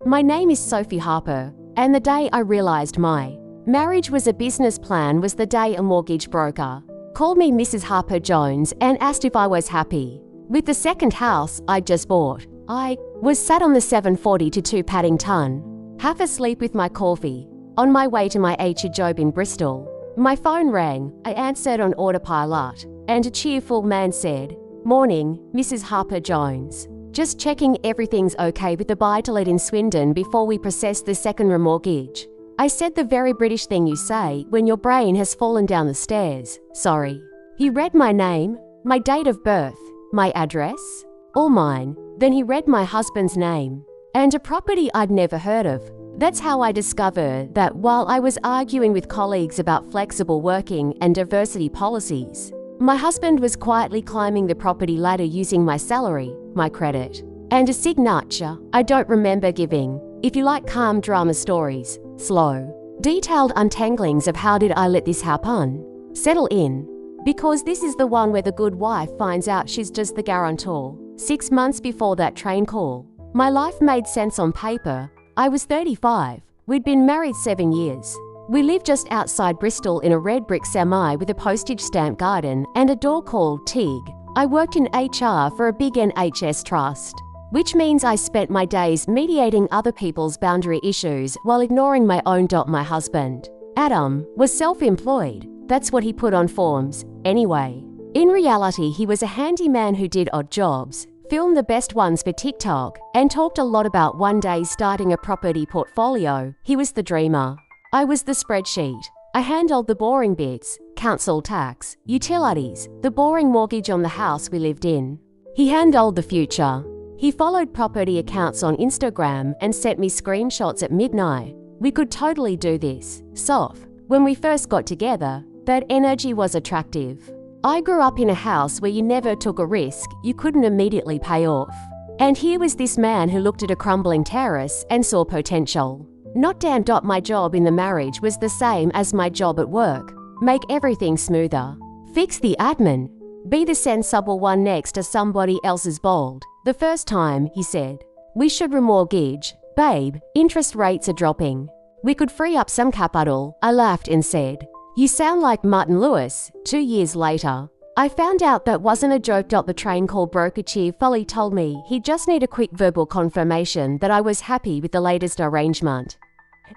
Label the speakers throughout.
Speaker 1: My name is Sophie Harper, and the day I realised my marriage was a business plan was the day a mortgage broker called me Mrs. Harper Jones and asked if I was happy with the second house I'd just bought. I was sat on the 742 Paddington, half asleep with my coffee, on my way to my HR job in Bristol. My phone rang. I answered on autopilot, and a cheerful man said, "Morning, Mrs. Harper Jones. Just checking everything's okay with the buy-to-let in Swindon before we process the second remortgage." I said the very British thing you say when your brain has fallen down the stairs. Sorry. He read my name, my date of birth, my address, all mine. Then he read my husband's name and a property I'd never heard of. That's how I discovered that while I was arguing with colleagues about flexible working and diversity policies, my husband was quietly climbing the property ladder using my salary, my credit, and a signature I don't remember giving. If you like calm drama stories, slow, detailed untanglings of how did I let this happen, settle in. Because this is the one where the good wife finds out she's just the guarantor. 6 months before that train call, my life made sense on paper. I was 35. We'd been married 7 years. We lived just outside Bristol in a red brick semi with a postage stamp garden and a door called TIG. I worked in HR for a big NHS trust, which means I spent my days mediating other people's boundary issues while ignoring my own. My husband, Adam, was self-employed. That's what he put on forms, anyway. In reality, he was a handyman who did odd jobs, filmed the best ones for TikTok, and talked a lot about one day starting a property portfolio. He was the dreamer. I was the spreadsheet. I handled the boring bits, council tax, utilities, the boring mortgage on the house we lived in. He handled the future. He followed property accounts on Instagram and sent me screenshots at midnight. We could totally do this. Soph. When we first got together, that energy was attractive. I grew up in a house where you never took a risk you couldn't immediately pay off. And here was this man who looked at a crumbling terrace and saw potential. Not down. My job in the marriage was the same as my job at work. Make everything smoother. Fix the admin. Be the sensible one next to somebody else's bold. The first time, he said, "We should remortgage. Babe, interest rates are dropping. We could free up some capital." I laughed and said, "You sound like Martin Lewis." 2 years later, I found out that wasn't a joke. The train call broker chief fully told me he'd just need a quick verbal confirmation that I was happy with the latest arrangement.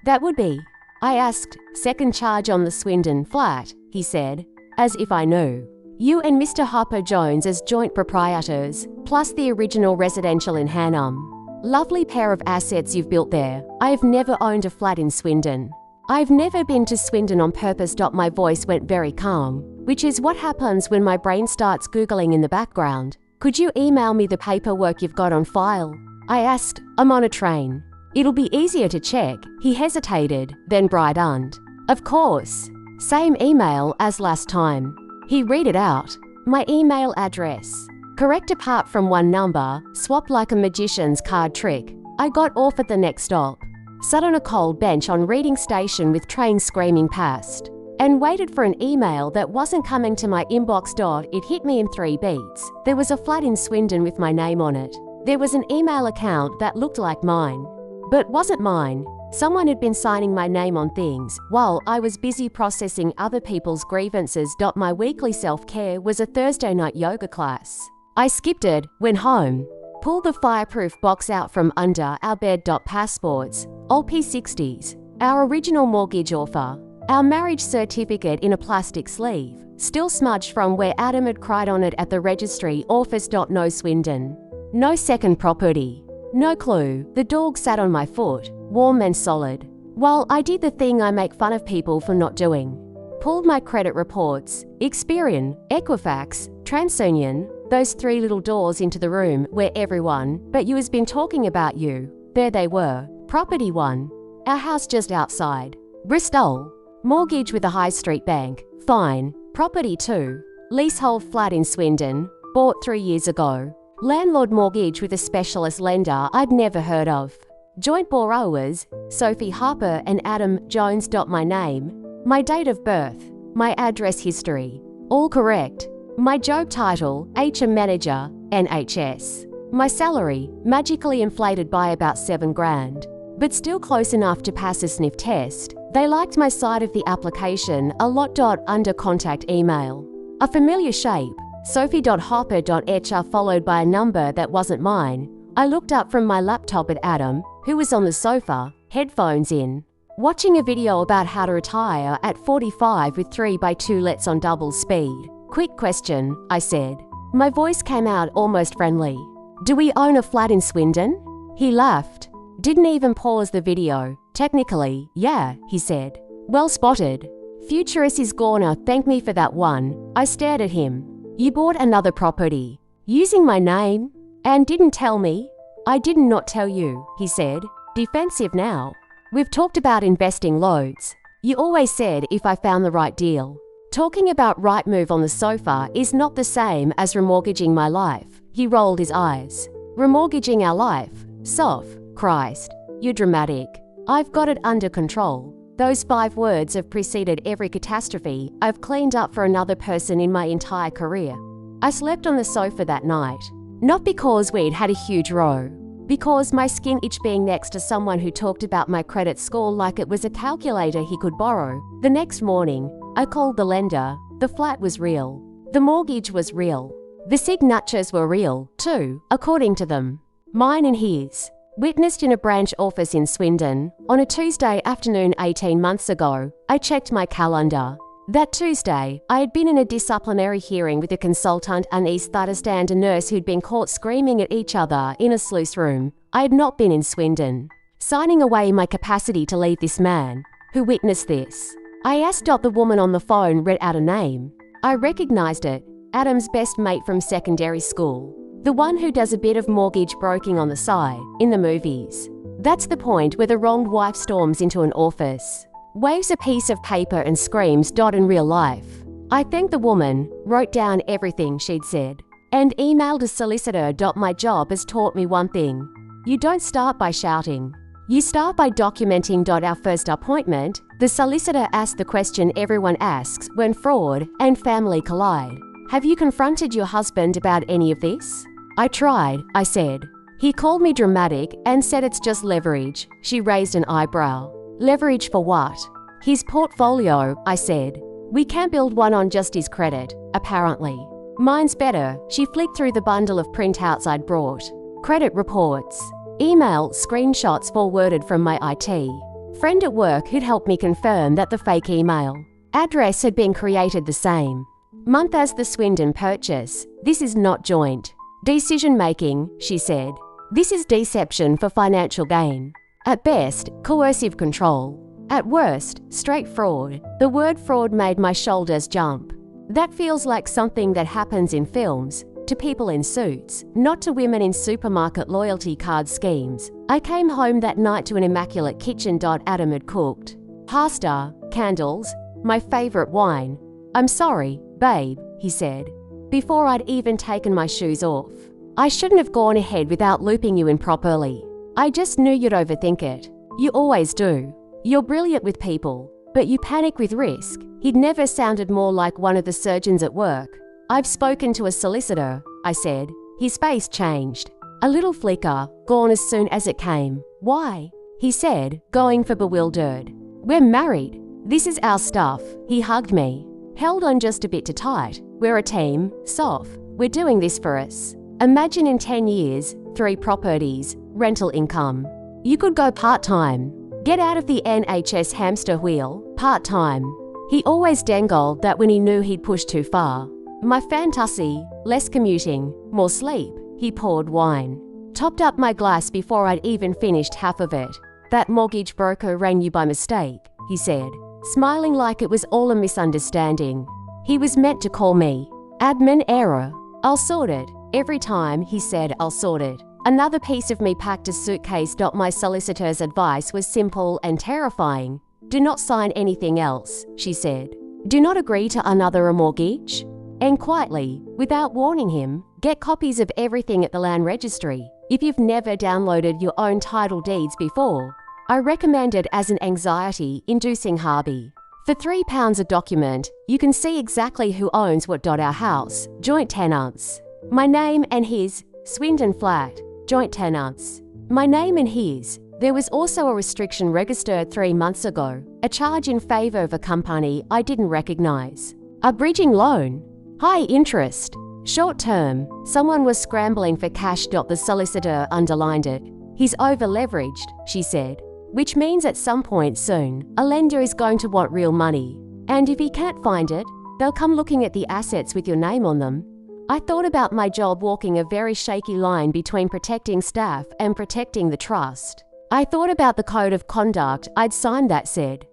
Speaker 1: That would be, I asked, second charge on the Swindon flat, he said, as if I knew. "You and Mr. Harper Jones as joint proprietors, plus the original residential in Hanham. Lovely pair of assets you've built there. I have never owned a flat in Swindon. I've never been to Swindon on purpose." My voice went very calm, which is what happens when my brain starts Googling in the background. "Could you email me the paperwork you've got on file?" I asked. "I'm on a train. It'll be easier to check." He hesitated, then brightened. "Of course. Same email as last time." He read it out. My email address. Correct apart from one number, swapped like a magician's card trick. I got off at the next stop, sat on a cold bench on reading station with trains screaming past, and waited for an email that wasn't coming to my inbox. It hit me in 3 beats. There was a flat in Swindon with my name on it. There was an email account that looked like mine, but wasn't mine. Someone had been signing my name on things while I was busy processing other people's grievances. My weekly self-care was a Thursday night yoga class. I skipped it, went home, pulled the fireproof box out from under our bed. Passports, all P60s, our original mortgage offer, our marriage certificate in a plastic sleeve, still smudged from where Adam had cried on it at the registry office. No Swindon. No second property. No clue. The dog sat on my foot, warm and solid, while I did the thing I make fun of people for not doing. Pulled my credit reports, Experian, Equifax, TransUnion, those 3 little doors into the room where everyone but you has been talking about you. There they were. Property 1, our house just outside Bristol. Mortgage with a high street bank, fine. Property 2, leasehold flat in Swindon, bought 3 years ago. Landlord mortgage with a specialist lender I'd never heard of. Joint borrowers, Sophie Harper and Adam Jones. My name, my date of birth, my address history, all correct. My job title, HR manager, NHS. My salary, magically inflated by about $7 grand. but still close enough to pass a sniff test. They liked my side of the application a lot. Under contact email. A familiar shape, sophie.harper.hr followed by a number that wasn't mine. I looked up from my laptop at Adam, who was on the sofa, headphones in, watching a video about how to retire at 45 with 3x2 lets on double speed. Quick question, I said. My voice came out almost friendly. Do we own a flat in Swindon? He laughed. Didn't even pause the video. Technically, yeah, he said. Well spotted. Futurist is gonna thank me for that one. I stared at him. You bought another property. Using my name? And didn't tell me? I did not tell you, he said. Defensive now. We've talked about investing loads. You always said if I found the right deal. Talking about right move on the sofa is not the same as remortgaging my life. He rolled his eyes. Remortgaging our life? Soph, Christ. You're dramatic. I've got it under control. Those 5 words have preceded every catastrophe I've cleaned up for another person in my entire career. I slept on the sofa that night. Not because we'd had a huge row. Because my skin itched being next to someone who talked about my credit score like it was a calculator he could borrow. The next morning, I called the lender. The flat was real. The mortgage was real. The signatures were real, too, according to them. Mine and his. Witnessed in a branch office in Swindon. On a Tuesday afternoon 18 months ago, I checked my calendar. That Tuesday, I had been in a disciplinary hearing with a consultant anaesthetist and a nurse who'd been caught screaming at each other in a sluice room. I had not been in Swindon. Signing away my capacity to leave this man, who witnessed this. I asked. The woman on the phone read out a name. I recognized it. Adam's best mate from secondary school. The one who does a bit of mortgage broking on the side, in the movies. That's the point where the wronged wife storms into an office, waves a piece of paper and screams. In real life. I thanked the woman, wrote down everything she'd said, and emailed a solicitor. My job has taught me one thing. You don't start by shouting. You start by documenting. Our first appointment, the solicitor asked the question everyone asks when fraud and family collide. Have you confronted your husband about any of this? I tried, I said. He called me dramatic and said it's just leverage. She raised an eyebrow. Leverage for what? His portfolio, I said. We can't build one on just his credit, apparently. Mine's better. She flicked through the bundle of printouts I'd brought. Credit reports. Email screenshots forwarded from my IT friend at work who'd helped me confirm that the fake email address had been created the same month as the Swindon purchase. This is not joint decision-making, she said. This is deception for financial gain. At best, coercive control. At worst, straight fraud. The word fraud made my shoulders jump. That feels like something that happens in films, to people in suits, not to women in supermarket loyalty card schemes. I came home that night to an immaculate kitchen. Adam had cooked pasta, candles, my favorite wine. I'm sorry, babe, he said, before I'd even taken my shoes off. I shouldn't have gone ahead without looping you in properly. I just knew you'd overthink it. You always do. You're brilliant with people, but you panic with risk. He'd never sounded more like one of the surgeons at work. I've spoken to a solicitor, I said. His face changed. A little flicker, gone as soon as it came. Why? He said, going for bewildered. We're married. This is our stuff. He hugged me. Held on just a bit too tight. We're a team, Soph. We're doing this for us. Imagine in 10 years, 3 properties, rental income. You could go part-time. Get out of the NHS hamster wheel, part-time. He always dangled that when he knew he'd pushed too far. My fantasy, less commuting, more sleep. He poured wine. Topped up my glass before I'd even finished half of it. That mortgage broker rang you by mistake, he said, smiling like it was all a misunderstanding. He was meant to call me. Admin error. I'll sort it. Every time he said, I'll sort it. Another piece of me packed a suitcase. My solicitor's advice was simple and terrifying. Do not sign anything else, she said. Do not agree to another remortgage. And quietly, without warning him, get copies of everything at the Land Registry. If you've never downloaded your own title deeds before, I recommend it as an anxiety-inducing hobby. For £3 a document, you can see exactly who owns what. Our house, joint tenants. My name and his, Swindon flat, joint tenants. My name and his, There was also a restriction registered 3 months ago, a charge in favour of a company I didn't recognise. A bridging loan. High interest. Short term. Someone was scrambling for cash. The solicitor underlined it. He's over-leveraged, she said, which means at some point soon, a lender is going to want real money. And if he can't find it, they'll come looking at the assets with your name on them. I thought about my job walking a very shaky line between protecting staff and protecting the trust. I thought about the code of conduct I'd signed that said,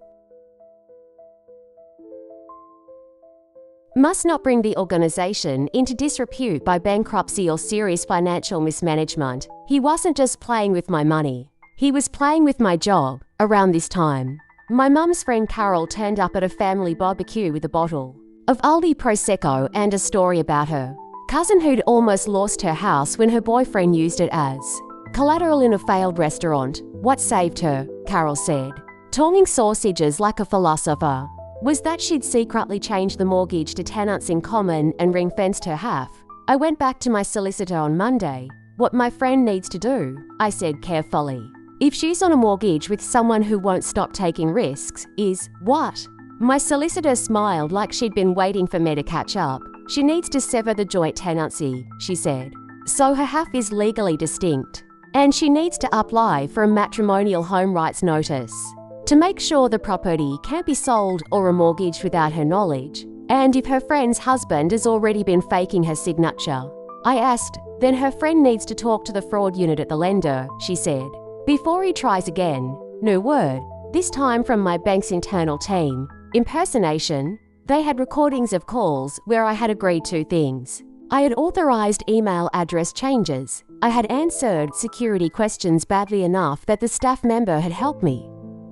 Speaker 1: must not bring the organisation into disrepute by bankruptcy or serious financial mismanagement. He wasn't just playing with my money. He was playing with my job. Around this time, my mum's friend Carol turned up at a family barbecue with a bottle of Aldi Prosecco and a story about her cousin who'd almost lost her house when her boyfriend used it as collateral in a failed restaurant. What saved her, Carol said, tonguing sausages like a philosopher, was that she'd secretly changed the mortgage to tenants in common and ring-fenced her half. I went back to my solicitor on Monday. What my friend needs to do, I said carefully, if she's on a mortgage with someone who won't stop taking risks, is what? My solicitor smiled like she'd been waiting for me to catch up. She needs to sever the joint tenancy, she said, so her half is legally distinct. And she needs to apply for a matrimonial home rights notice to make sure the property can't be sold or remortgaged without her knowledge, and if her friend's husband has already been faking her signature. I asked, then her friend needs to talk to the fraud unit at the lender, she said, before he tries again. New word, this time from my bank's internal team. Impersonation. They had recordings of calls where I had agreed to things. I had authorised email address changes. I had answered security questions badly enough that the staff member had helped me.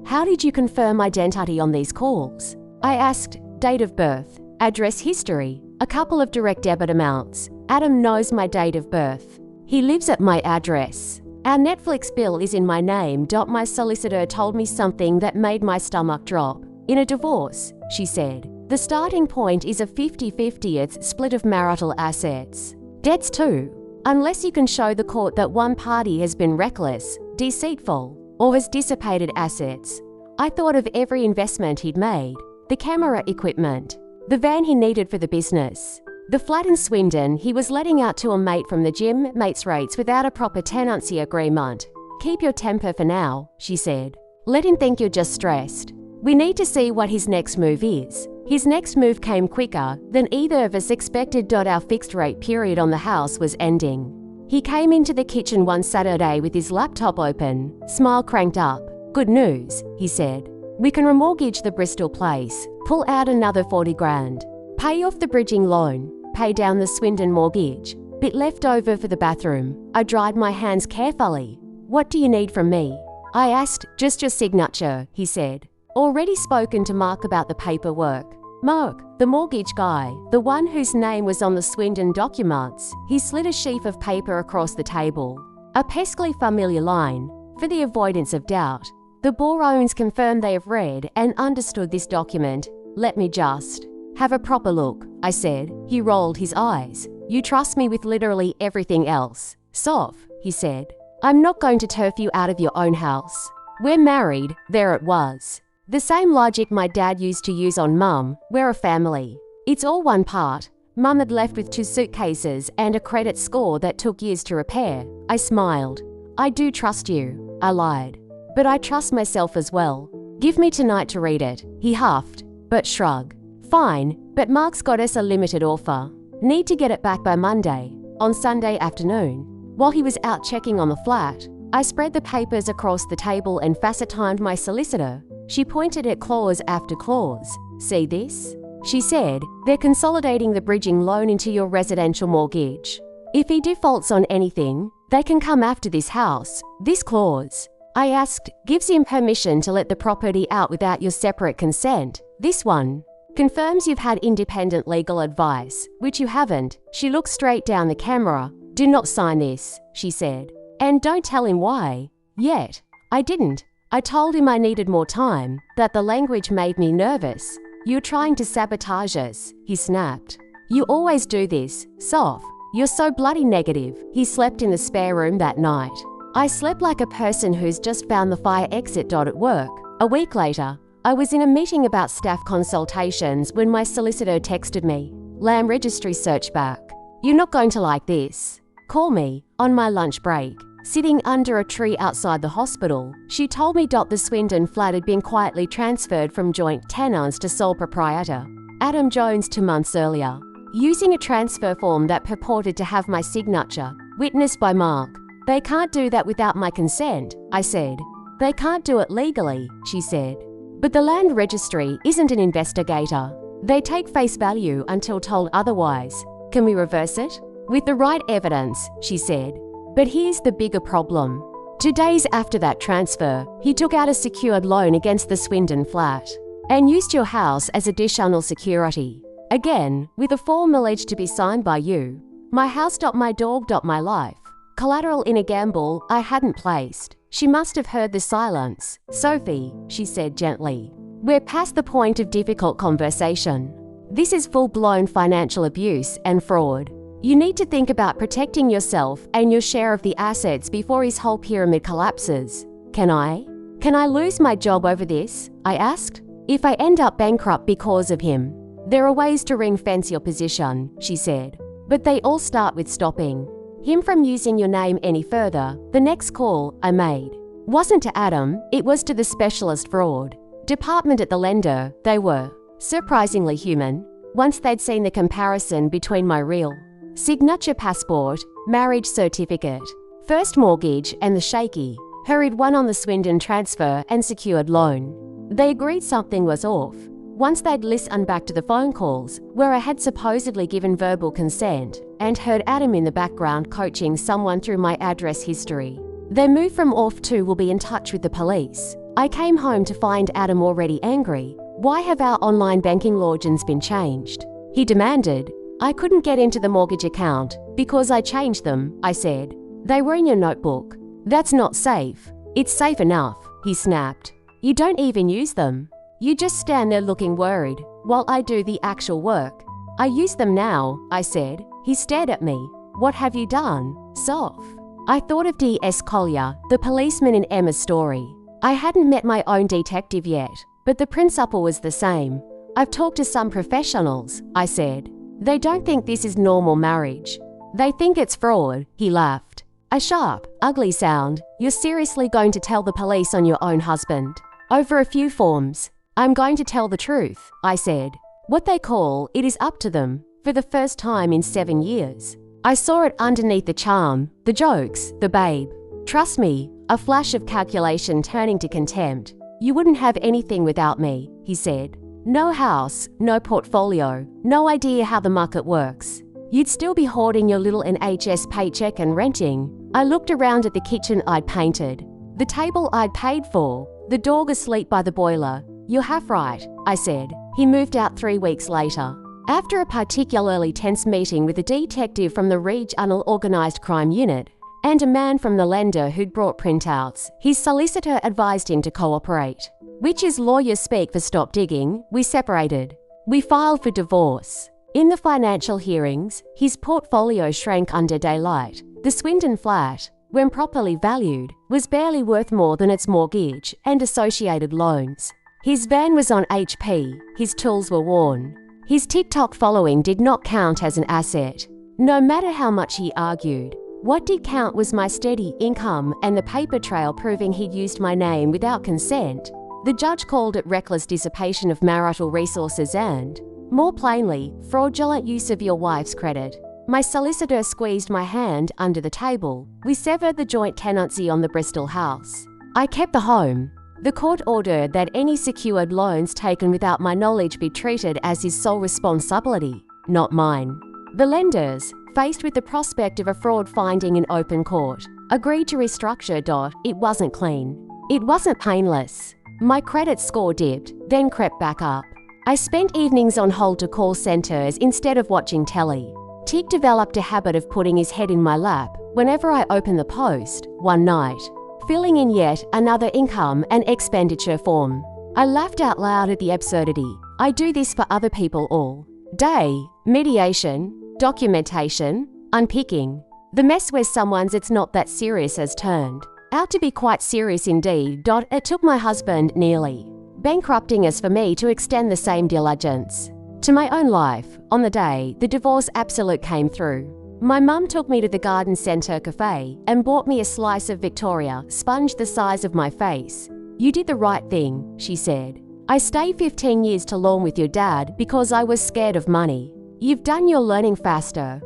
Speaker 1: How did you confirm identity on these calls? I asked. Date of birth, address history, a couple of direct debit amounts. Adam knows my date of birth. He lives at my address. Our Netflix bill is in my name. My solicitor told me something that made my stomach drop. In a divorce, she said, the starting point is a 50-50th split of marital assets. Debts too. Unless you can show the court that one party has been reckless, deceitful, or has dissipated assets. I thought of every investment he'd made, the camera equipment, the van he needed for the business, the flat in Swindon he was letting out to a mate from the gym, mates rates without a proper tenancy agreement. Keep your temper for now, she said. Let him think you're just stressed. We need to see what his next move is. His next move came quicker than either of us expected. Our fixed rate period on the house was ending. He came into the kitchen one Saturday with his laptop open, smile cranked up. Good news, he said. We can remortgage the Bristol place, pull out another 40 grand, pay off the bridging loan, pay down the Swindon mortgage, bit left over for the bathroom. I dried my hands carefully. What do you need from me? I asked. Just your signature, he said. Already spoken to Mark about the paperwork. Mark, the mortgage guy, the one whose name was on the Swindon documents. He slid a sheaf of paper across the table. A peskily familiar line. For the avoidance of doubt, the Borrows confirm they have read and understood this document. Let me just have a proper look, I said. He rolled his eyes. You trust me with literally everything else. Soph, he said. I'm not going to turf you out of your own house. We're married. There it was. The same logic my dad used to use on Mum. We're a family. It's all one part. Mum had left with 2 suitcases and a credit score that took years to repair. I smiled. I do trust you, I lied. But I trust myself as well. Give me tonight to read it. He huffed, but shrugged. Fine, but Mark's got us a limited offer. Need to get it back by Monday. On Sunday afternoon, while he was out checking on the flat, I spread the papers across the table and facetimed my solicitor. She pointed at clause after clause. See this? She said, they're consolidating the bridging loan into your residential mortgage. If he defaults on anything, they can come after this house. This clause, I asked, gives him permission to let the property out without your separate consent. This one confirms you've had independent legal advice, which you haven't. She looked straight down the camera. Do not sign this, she said. And don't tell him why. Yet. I didn't. I told him I needed more time, that the language made me nervous. You're trying to sabotage us, he snapped. You always do this, Soph. You're so bloody negative. He slept in the spare room that night. I slept like a person who's just found the fire exit. At work, a week later, I was in a meeting about staff consultations when my solicitor texted me. Land Registry search back. You're not going to like this. Call me. On my lunch break, sitting under a tree outside the hospital, she told me the Swindon flat had been quietly transferred from joint tenants to sole proprietor Adam Jones 2 months earlier, using a transfer form that purported to have my signature, witnessed by Mark. They can't do that without my consent, I said. They can't do it legally, she said. But the Land Registry isn't an investigator. They take face value until told otherwise. Can we reverse it? With the right evidence, she said. But here's the bigger problem. 2 days after that transfer, he took out a secured loan against the Swindon flat and used your house as additional security. Again, with a form alleged to be signed by you. My house. My dog. My life. Collateral in a gamble I hadn't placed. She must have heard the silence. Sophie, she said gently. We're past the point of difficult conversation. This is full-blown financial abuse and fraud. You need to think about protecting yourself and your share of the assets before his whole pyramid collapses. Can I lose my job over this? I asked. If I end up bankrupt because of him. There are ways to ring-fence your position, she said. But they all start with stopping him from using your name any further. The next call I made wasn't to Adam, it was to the specialist fraud department at the lender. They were surprisingly human. Once they'd seen the comparison between my real signature passport, marriage certificate, first mortgage and the shaky, hurried one on the Swindon transfer and secured loan, they agreed something was off. Once they'd listened back to the phone calls, where I had supposedly given verbal consent, and heard Adam in the background coaching someone through my address history, they moved from off to will be in touch with the police. I came home to find Adam already angry. Why have our online banking logins been changed? He demanded. I couldn't get into the mortgage account because I changed them, I said. They were in your notebook. That's not safe. It's safe enough, he snapped. You don't even use them. You just stand there looking worried while I do the actual work. I use them now, I said. He stared at me. What have you done? Soph. I thought of D.S. Collier, the policeman in Emma's story. I hadn't met my own detective yet, but the principle was the same. I've talked to some professionals, I said. They don't think this is normal marriage. They think it's fraud, he laughed. A sharp, ugly sound. You're seriously going to tell the police on your own husband? Over a few forms. I'm going to tell the truth, I said. What they call it is up to them, for the first time in 7 years. I saw it underneath the charm, the jokes, the babe. Trust me, a flash of calculation turning to contempt. You wouldn't have anything without me, he said. No house, no portfolio, no idea how the market works. You'd still be hoarding your little NHS paycheck and renting. I looked around at the kitchen I'd painted, the table I'd paid for, the dog asleep by the boiler. You're half right, I said. He moved out 3 weeks later. After a particularly tense meeting with a detective from the Regional Organised Crime Unit and a man from the lender who'd brought printouts, his solicitor advised him to cooperate, which is lawyer speak for stop digging. We separated. We filed for divorce. In the financial hearings, his portfolio shrank under daylight. The Swindon flat, when properly valued, was barely worth more than its mortgage and associated loans. His van was on HP, his tools were worn. His TikTok following did not count as an asset. No matter how much he argued, what did count was my steady income and the paper trail proving he'd used my name without consent. The judge called it reckless dissipation of marital resources and, more plainly, fraudulent use of your wife's credit. My solicitor squeezed my hand under the table. We severed the joint tenancy on the Bristol house. I kept the home. The court ordered that any secured loans taken without my knowledge be treated as his sole responsibility, not mine. The lenders, faced with the prospect of a fraud finding in open court, agreed to restructure. It wasn't clean. It wasn't painless. My credit score dipped, then crept back up. I spent evenings on hold to call centres instead of watching telly. Tig developed a habit of putting his head in my lap whenever I opened the post. One night, filling in yet another income and expenditure form. I laughed out loud at the absurdity. I do this for other people all day. Mediation, documentation, unpicking. The mess where someone's "it's not that serious" has turned out to be quite serious indeed. It took my husband nearly bankrupting us for me to extend the same diligence to my own life. On the day the divorce absolute came through, my mum took me to the garden centre cafe and bought me a slice of Victoria sponge the size of my face. "You did the right thing," she said. "I stayed 15 years to lawn with your dad because I was scared of money. You've done your learning faster."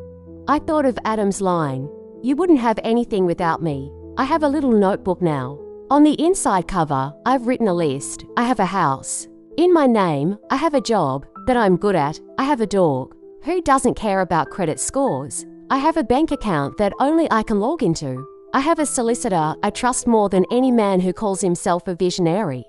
Speaker 1: I thought of Adam's line, "You wouldn't have anything without me." I have a little notebook now. On the inside cover, I've written a list. I have a house in my name. I have a job that I'm good at. I have a dog. Who doesn't care about credit scores? I have a bank account that only I can log into. I have a solicitor I trust more than any man who calls himself a visionary.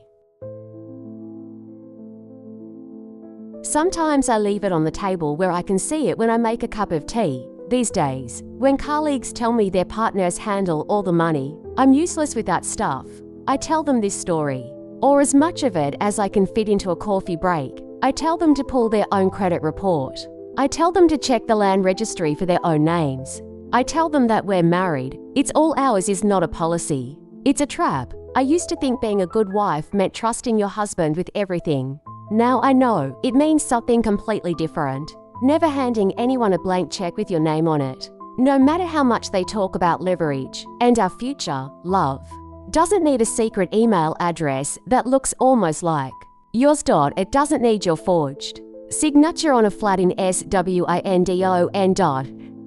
Speaker 1: Sometimes I leave it on the table where I can see it when I make a cup of tea. These days, when colleagues tell me their partners handle all the money, I'm useless with that stuff. I tell them this story, or as much of it as I can fit into a coffee break. I tell them to pull their own credit report. I tell them to check the Land Registry for their own names. I tell them that we're married. It's all ours is not a policy. It's a trap. I used to think being a good wife meant trusting your husband with everything. Now I know it means something completely different. Never handing anyone a blank check with your name on it. No matter how much they talk about leverage and our future, love doesn't need a secret email address that looks almost like yours. It doesn't need your forged signature on a flat in Swindon.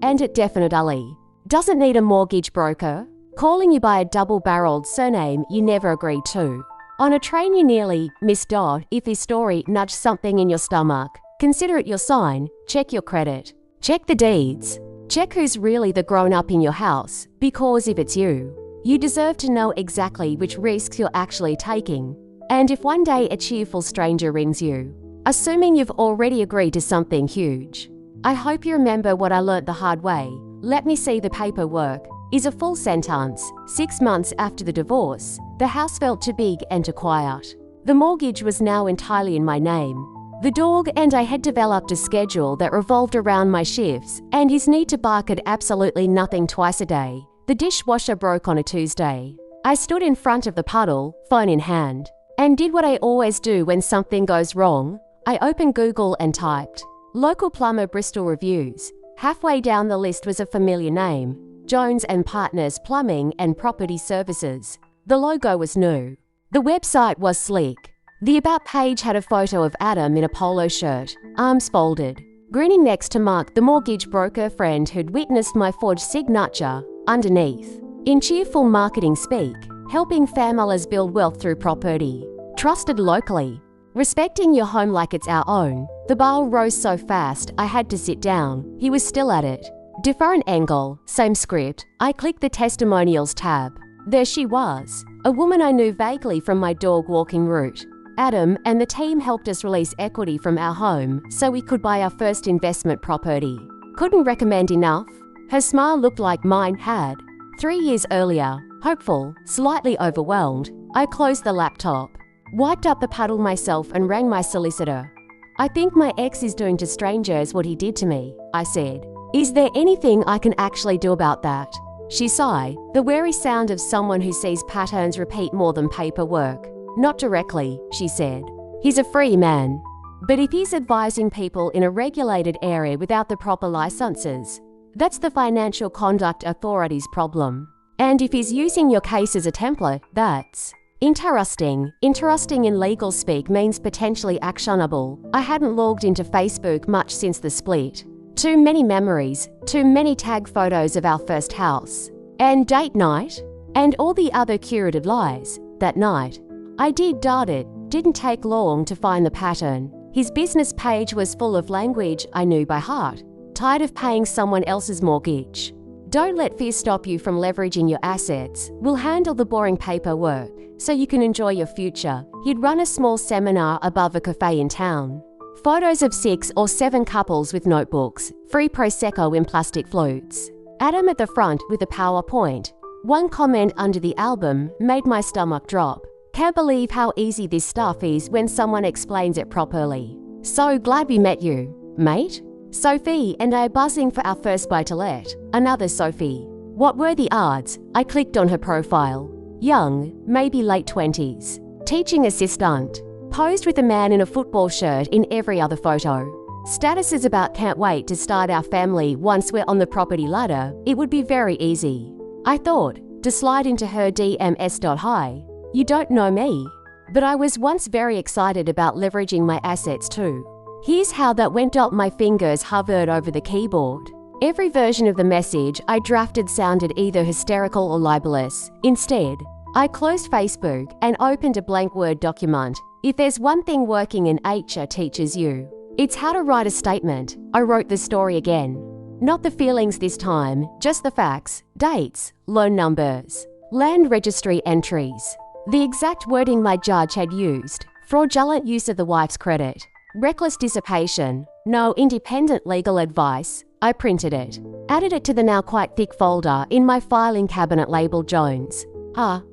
Speaker 1: And it definitely doesn't need a mortgage broker calling you by a double-barreled surname you never agreed to. On a train you nearly missed. If this story nudged something in your stomach, consider it your sign. Check your credit. Check the deeds. Check who's really the grown-up in your house, because if it's you, you deserve to know exactly which risks you're actually taking. And if one day a cheerful stranger rings you, assuming you've already agreed to something huge, I hope you remember what I learnt the hard way. "Let me see the paperwork" is a full sentence. 6 months after the divorce, the house felt too big and too quiet. The mortgage was now entirely in my name. The dog and I had developed a schedule that revolved around my shifts and his need to bark at absolutely nothing twice a day. The dishwasher broke on a Tuesday. I stood in front of the puddle, phone in hand, and did what I always do when something goes wrong. I opened Google and typed "local plumber Bristol reviews." Halfway down the list was a familiar name, Jones and Partners Plumbing and Property Services. The logo was new. The website was sleek. The About page had a photo of Adam in a polo shirt, arms folded, grinning next to Mark, the mortgage broker friend who'd witnessed my forged signature, underneath. In cheerful marketing speak, helping families build wealth through property. Trusted locally. Respecting your home like it's our own. The bar rose so fast I had to sit down. He was still at it. Different angle, same script. I clicked the testimonials tab. There she was, a woman I knew vaguely from my dog walking route. Adam and the team helped us release equity from our home so we could buy our first investment property. Couldn't recommend enough. Her smile looked like mine had. 3 years earlier, hopeful, slightly overwhelmed, I closed the laptop, wiped up the puddle myself and rang my solicitor. "I think my ex is doing to strangers what he did to me," I said. "Is there anything I can actually do about that?" She sighed, the wary sound of someone who sees patterns repeat more than paperwork. "Not directly," she said. "He's a free man. But if he's advising people in a regulated area without the proper licenses, that's the Financial Conduct Authority's problem. And if he's using your case as a template, that's interesting. Interesting in legal speak means potentially actionable. I hadn't logged into Facebook much since the split. Too many memories, too many tag photos of our first house, and date night, and all the other curative lies. That night, I did it. Didn't take long to find the pattern. His business page was full of language I knew by heart. Tired of paying someone else's mortgage. Don't let fear stop you from leveraging your assets. We'll handle the boring paperwork so you can enjoy your future. He'd run a small seminar above a cafe in town. Photos of 6 or 7 couples with notebooks, free Prosecco in plastic flutes. Adam at the front with a PowerPoint. One comment under the album made my stomach drop. "Can't believe how easy this stuff is when someone explains it properly. So glad we met you, mate." Sophie and I are buzzing for our first buy-to-let. Another Sophie. What were the odds? I clicked on her profile. Young, maybe late 20s. Teaching assistant. Posed with a man in a football shirt in every other photo. Status is about can't wait to start our family once we're on the property ladder. It would be very easy. I thought, to slide into her DMs. Hi. You don't know me. But I was once very excited about leveraging my assets too. Here's how that went. My fingers hovered over the keyboard. Every version of the message I drafted sounded either hysterical or libelous. Instead, I closed Facebook and opened a blank Word document. If there's one thing working in HR teaches you, it's how to write a statement. I wrote the story again. Not the feelings this time, just the facts, dates, loan numbers, Land Registry entries. The exact wording my judge had used. Fraudulent use of the wife's credit. Reckless dissipation. No independent legal advice. I printed it. Added it to the now quite thick folder in my filing cabinet labeled Jones.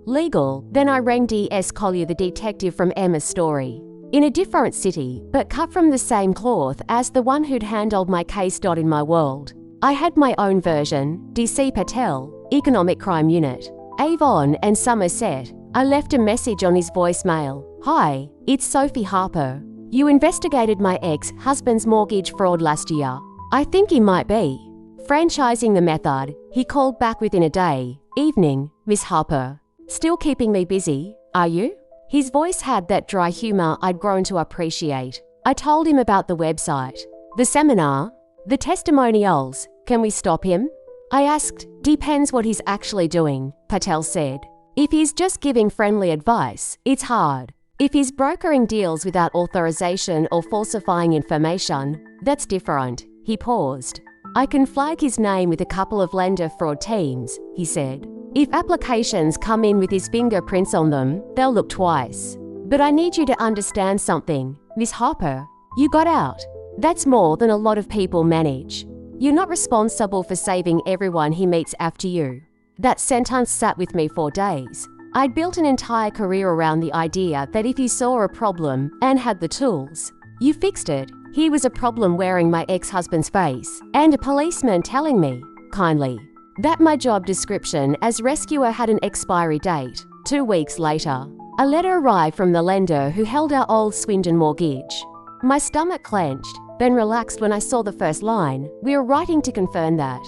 Speaker 1: Legal. Then I rang D.S. Collier, the detective from Emma's story. In a different city, but cut from the same cloth as the one who'd handled my case. In my world, I had my own version. D.C. Patel, Economic Crime Unit, Avon and Somerset. I left a message on his voicemail. Hi, it's Sophie Harper. You investigated my ex-husband's mortgage fraud last year. I think he might be franchising the method. He called back within a day. Evening, Miss Harper. Still keeping me busy, are you? His voice had that dry humor I'd grown to appreciate. I told him about the website, the seminar, the testimonials. Can we stop him? I asked. Depends what he's actually doing, Patel said. If he's just giving friendly advice, it's hard. If he's brokering deals without authorization or falsifying information, that's different. He paused. I can flag his name with a couple of lender fraud teams, he said. If applications come in with his fingerprints on them, they'll look twice. But I need you to understand something, Miss Harper. You got out. That's more than a lot of people manage. You're not responsible for saving everyone he meets after you. That sentence sat with me for days. I'd built an entire career around the idea that if you saw a problem and had the tools, you fixed it. Here was a problem wearing my ex-husband's face, and a policeman telling me, kindly, that my job description as rescuer had an expiry date. 2 weeks later, a letter arrived from the lender who held our old Swindon mortgage. My stomach clenched, then relaxed when I saw the first line. We are writing to confirm that,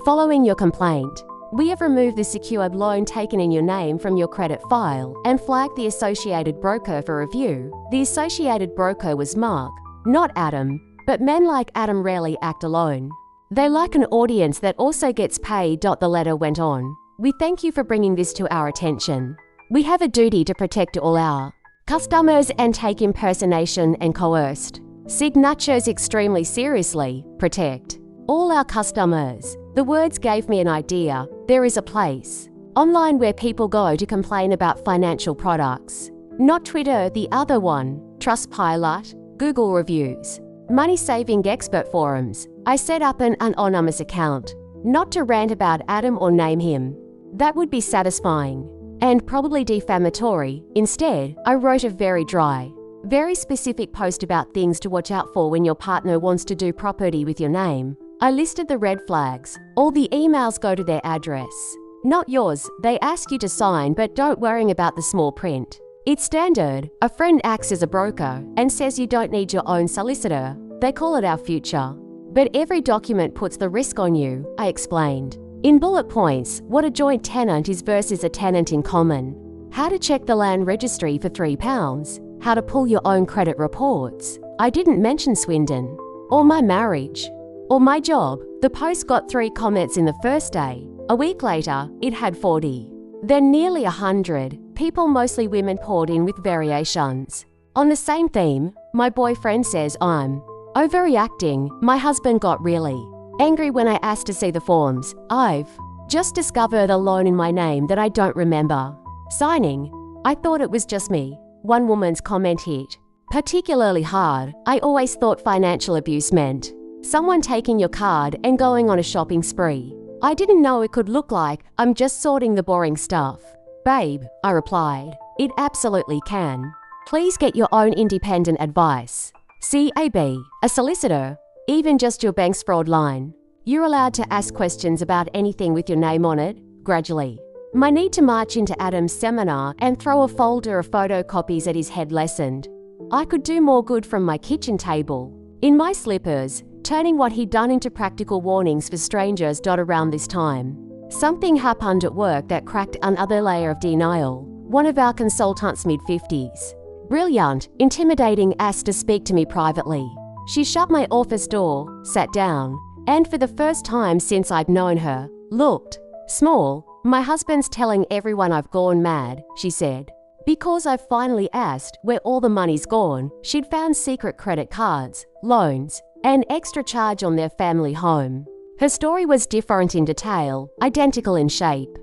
Speaker 1: following your complaint, we have removed the secured loan taken in your name from your credit file and flagged the associated broker for review. The associated broker was Mark, not Adam, but men like Adam rarely act alone. They like an audience that also gets paid. The letter went on. We thank you for bringing this to our attention. We have a duty to protect all our customers and take impersonation and coerced signatures extremely seriously. Protect all our customers. The words gave me an idea. There is a place online where people go to complain about financial products. Not Twitter, the other one. Trustpilot, Google reviews, money-saving expert forums. I set up an anonymous account, not to rant about Adam or name him. That would be satisfying and probably defamatory. Instead, I wrote a very dry, very specific post about things to watch out for when your partner wants to do property with your name. I listed the red flags. All the emails go to their address. Not yours. They ask you to sign, but don't worry about the small print. It's standard. A friend acts as a broker and says you don't need your own solicitor. They call it our future. But every document puts the risk on you, I explained. In bullet points, what a joint tenant is versus a tenant in common. How to check the Land Registry for £3. How to pull your own credit reports. I didn't mention Swindon. Or my marriage. Or my job. The post got 3 comments in the first day. A week later, it had 40. Then nearly 100. People, mostly women, poured in with variations. On the same theme, my boyfriend says I'm overreacting. My husband got really angry when I asked to see the forms. I've just discovered a loan in my name that I don't remember signing. I thought it was just me. One woman's comment hit particularly hard. I always thought financial abuse meant someone taking your card and going on a shopping spree. I didn't know it could look like I'm just sorting the boring stuff. Babe, I replied, it absolutely can. Please get your own independent advice. CAB, a solicitor. even just your bank's fraud line. You're allowed to ask questions about anything with your name on it, gradually. My need to march into Adam's seminar and throw a folder of photocopies at his head lessened. I could do more good from my kitchen table, in my slippers, turning what he'd done into practical warnings for strangers. Around this time, something happened at work that cracked another layer of denial. One of our consultants, mid-50s, brilliant, intimidating, asked to speak to me privately. She shut my office door, sat down, and for the first time since I'd known her, looked small. My husband's telling everyone I've gone mad, she said. Because I've finally asked where all the money's gone. She'd found secret credit cards, loans, and extra charge on their family home. Her story was different in detail, identical in shape.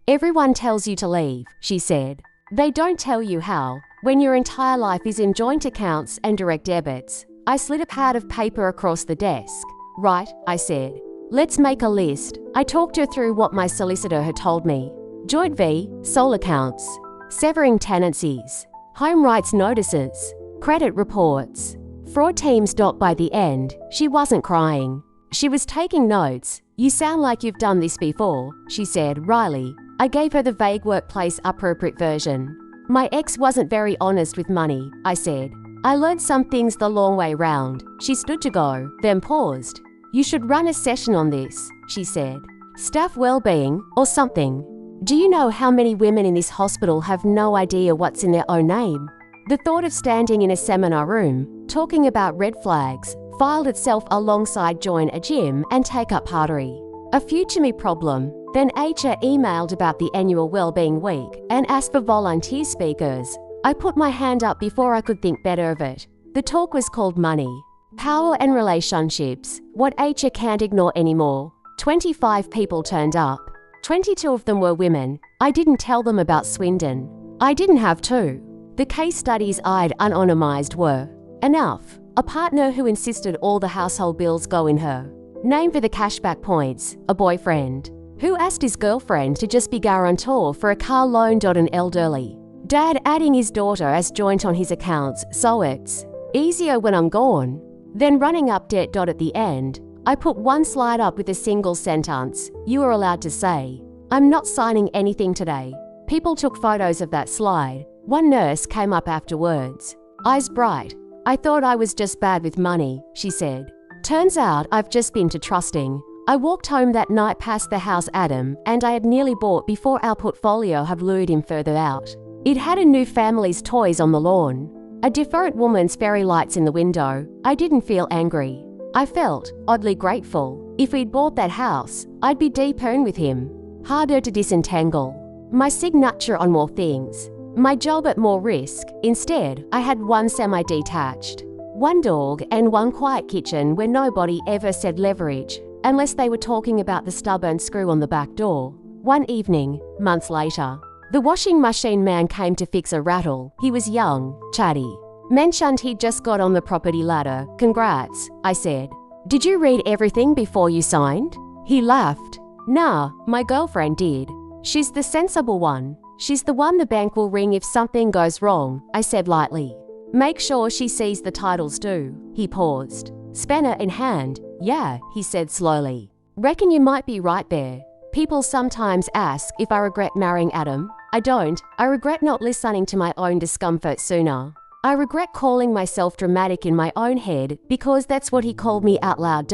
Speaker 1: Everyone tells you to leave, she said. They don't tell you how, when your entire life is in joint accounts and direct debits. I slid a pad of paper across the desk. Right, I said. Let's make a list. I talked her through what my solicitor had told me. Joint v. sole accounts, severing tenancies, home rights notices, credit reports, fraud teams. By the end, she wasn't crying. She was taking notes. You sound like you've done this before, she said wryly. I gave her the vague workplace appropriate version. My ex wasn't very honest with money, I said. I learned some things the long way round. She stood to go, then paused. You should run a session on this, she said. Staff well-being, or something. Do you know how many women in this hospital have no idea what's in their own name? The thought of standing in a seminar room, talking about red flags, filed itself alongside join a gym and take up pottery. A future me problem. Then HR emailed about the annual Wellbeing Week and asked for volunteer speakers. I put my hand up before I could think better of it. The talk was called Money, Power and Relationships, what HR can't ignore anymore. 25 people turned up. 22 of them were women. I didn't tell them about Swindon. I didn't have to. The case studies I'd anonymized were enough. A partner who insisted all the household bills go in her name for the cashback points. A boyfriend who asked his girlfriend to just be guarantor for a car loan. An elderly dad adding his daughter as joint on his accounts so it's easier when I'm gone. Then running up debt. At the end, I put one slide up with a single sentence. You are allowed to say, I'm not signing anything today. People took photos of that slide. One nurse came up afterwards, eyes bright. I thought I was just bad with money, she said. Turns out I've just been too trusting. I walked home that night past the house Adam and I had nearly bought before our portfolio had lured him further out. It had a new family's toys on the lawn, a different woman's fairy lights in the window. I didn't feel angry. I felt oddly grateful. If we'd bought that house, I'd be deeper in with him, harder to disentangle. My signature on more things, my job at more risk. Instead, I had one semi-detached, one dog and one quiet kitchen where nobody ever said leverage, unless they were talking about the stubborn screw on the back door. One evening, months later, the washing machine man came to fix a rattle. He was young, chatty. Mentioned he'd just got on the property ladder. Congrats, I said. Did you read everything before you signed? He laughed. Nah, my girlfriend did. She's the sensible one. She's the one the bank will ring if something goes wrong, I said lightly. Make sure she sees the titles too. He paused. Spanner in hand. Yeah, he said slowly. Reckon you might be right there. People sometimes ask if I regret marrying Adam. I don't. I regret not listening to my own discomfort sooner. I regret calling myself dramatic in my own head because that's what he called me out loud.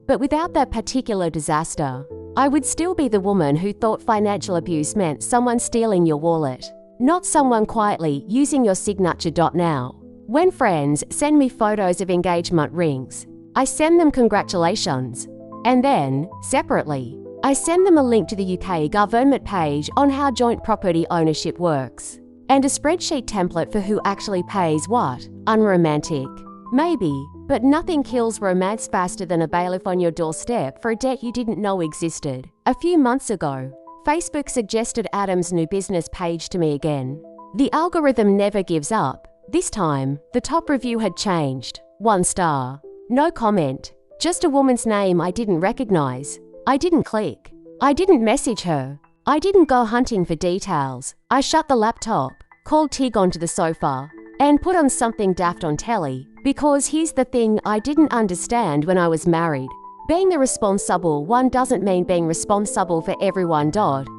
Speaker 1: But without that particular disaster, I would still be the woman who thought financial abuse meant someone stealing your wallet, not someone quietly using your signature. Now, when friends send me photos of engagement rings, I send them congratulations. And then, separately, I send them a link to the UK government page on how joint property ownership works, and a spreadsheet template for who actually pays what. Unromantic. Maybe, but nothing kills romance faster than a bailiff on your doorstep for a debt you didn't know existed. A few months ago, Facebook suggested Adam's new business page to me again. The algorithm never gives up. This time, the top review had changed. 1 star. No comment. Just a woman's name I didn't recognize. I didn't click. I didn't message her. I didn't go hunting for details. I shut the laptop, called Tig onto the sofa. and put on something daft on telly, because here's the thing I didn't understand when I was married. Being the responsible one doesn't mean being responsible for everyone.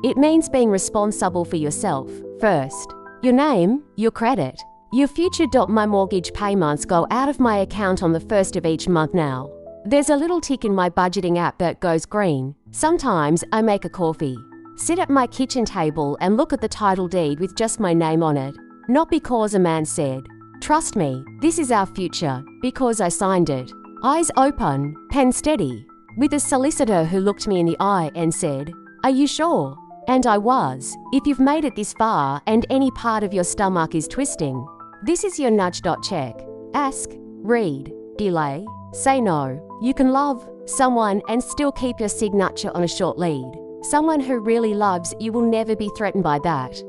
Speaker 1: It means being responsible for yourself first. Your name, your credit, your future. My mortgage payments go out of my account on the 1st of each month now. There's a little tick in my budgeting app that goes green. Sometimes I make a coffee, sit at my kitchen table and look at the title deed with just my name on it. Not because a man said, "Trust me, this is our future," because I signed it. Eyes open, pen steady, with a solicitor who looked me in the eye and said, "Are you sure?" And I was. If you've made it this far and any part of your stomach is twisting, this is your nudge. Check. Ask, read, delay, say no. You can love someone and still keep your signature on a short lead. Someone who really loves you will never be threatened by that.